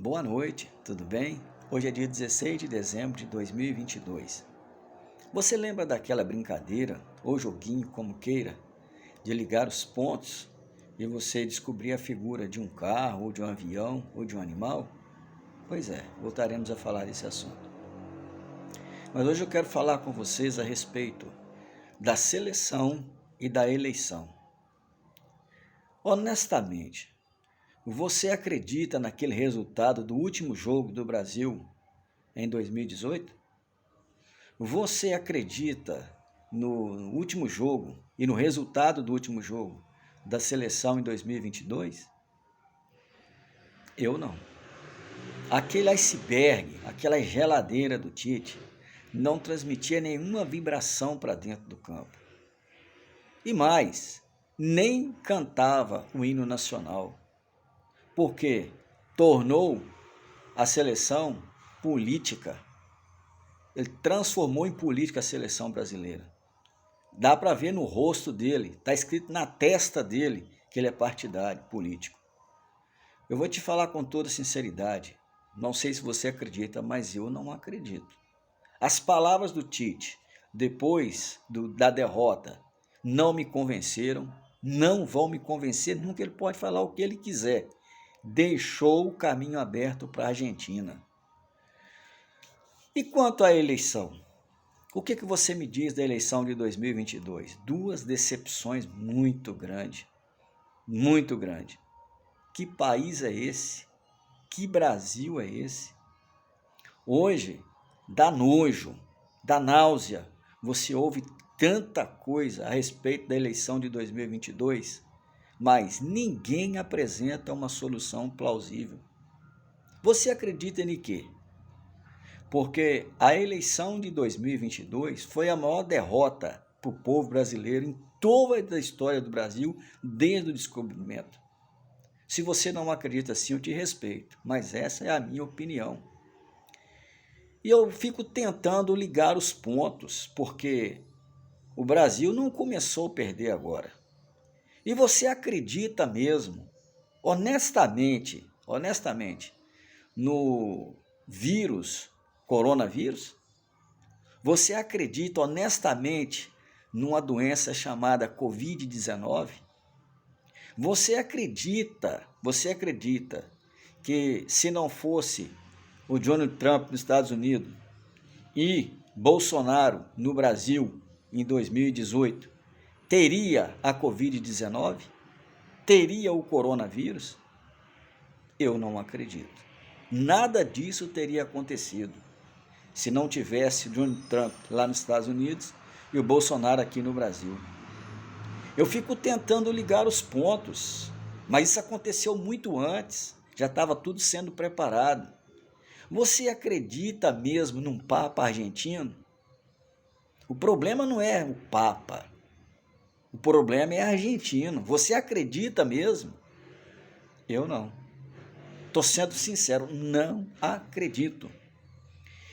Boa noite, tudo bem? Hoje é dia 16 de dezembro de 2022. Você lembra daquela brincadeira, ou joguinho, como queira, de ligar os pontos e você descobrir a figura de um carro, ou de um avião, ou de um animal? Pois é, voltaremos a falar desse assunto. Mas hoje eu quero falar com vocês a respeito da seleção e da eleição. Honestamente, você acredita naquele resultado do último jogo do Brasil em 2018? Você acredita no último jogo e no resultado do último jogo da seleção em 2022? Eu não. Aquele iceberg, aquela geladeira do Tite, não transmitia nenhuma vibração para dentro do campo. E mais, nem cantava o hino nacional, porque tornou a seleção política. Ele transformou em política a seleção brasileira. Dá para ver no rosto dele, está escrito na testa dele que ele é partidário, político. Eu vou te falar com toda sinceridade, não sei se você acredita, mas eu não acredito. As palavras do Tite, depois da derrota, não me convenceram, não vão me convencer, nunca. Ele pode falar o que ele quiser. Deixou o caminho aberto para a Argentina. E quanto à eleição? O que você me diz da eleição de 2022? Duas decepções muito grandes, muito grandes. Que país é esse? Que Brasil é esse? Hoje, dá nojo, dá náusea. Você ouve tanta coisa a respeito da eleição de 2022, mas ninguém apresenta uma solução plausível. Você acredita em quê? Porque a eleição de 2022 foi a maior derrota para o povo brasileiro em toda a história do Brasil, desde o descobrimento. Se você não acredita assim, eu te respeito, mas essa é a minha opinião. E eu fico tentando ligar os pontos, porque o Brasil não começou a perder agora. E você acredita mesmo, honestamente, no coronavírus? Você acredita honestamente numa doença chamada Covid-19? Você acredita que se não fosse o Donald Trump nos Estados Unidos e Bolsonaro no Brasil em 2018, teria a Covid-19? Teria o coronavírus? Eu não acredito. Nada disso teria acontecido se não tivesse Donald Trump lá nos Estados Unidos e o Bolsonaro aqui no Brasil. Eu fico tentando ligar os pontos, mas isso aconteceu muito antes, já estava tudo sendo preparado. Você acredita mesmo num Papa argentino? O problema não é o Papa, o problema é argentino. Você acredita mesmo? Eu não. Estou sendo sincero, não acredito.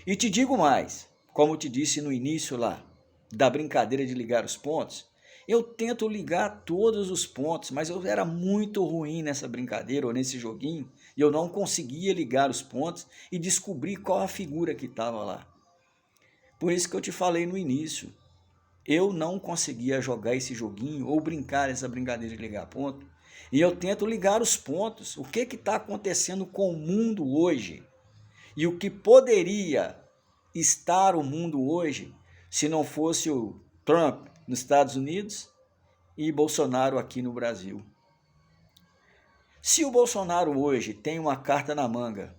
E te digo mais, como eu te disse no início lá, da brincadeira de ligar os pontos, eu tento ligar todos os pontos, mas eu era muito ruim nessa brincadeira ou nesse joguinho, e eu não conseguia ligar os pontos e descobrir qual a figura que estava lá. Por isso que eu te falei no início, eu não conseguia jogar esse joguinho ou brincar essa brincadeira de ligar ponto, e eu tento ligar os pontos. O que está acontecendo com o mundo hoje? E o que poderia estar o mundo hoje se não fosse o Trump nos Estados Unidos e Bolsonaro aqui no Brasil? Se o Bolsonaro hoje tem uma carta na manga,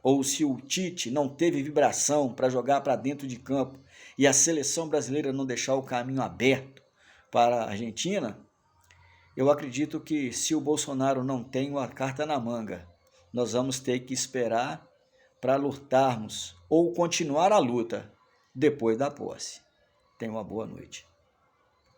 ou se o Tite não teve vibração para jogar para dentro de campo e a seleção brasileira não deixar o caminho aberto para a Argentina, eu acredito que se o Bolsonaro não tem uma carta na manga, nós vamos ter que esperar para lutarmos ou continuar a luta depois da posse. Tenha uma boa noite.